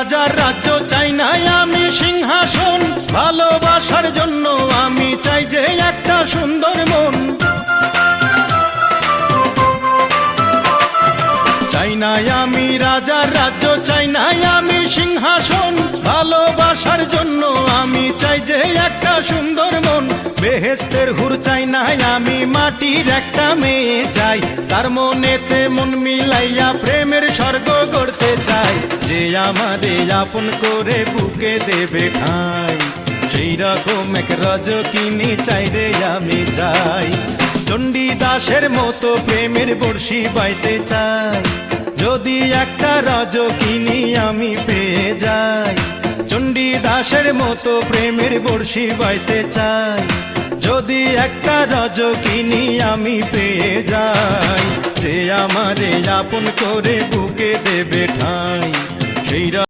রাজার রাজ্য চাই না আমি সিংহাসন, ভালোবাসার জন্য আমি চাই যে একটা সুন্দর মন। চাই না আমি রাজার রাজ্য, চাই না আমি সিংহাসন, ভালোবাসার জন্য আমি চাই যে একটা সুন্দর মন। বেহেশতের হুর চাই না আমি, মাটির একটা মেয়ে চাই, তার মনেতে মন মিলাইয়া প্রেমের স্বর্গ গড়তে চাই। যে আমারে আপন করে বুকে দেবে ঠাঁই, সেই রকম এক রজকিনী চাই রে আমি চাই। চণ্ডীদাসের মতো প্রেমের বর্ষি বাইতে চাই, যদি একটা রজকিনী আমি পেয়ে যাই। চণ্ডীদাসের মতো প্রেমের বর্ষি বাইতে চাই, যদি একটা রজকিনী আমি পেয়ে যাই। যে আমারে আপন করে বুকে দেবে ঠাঁই, সেই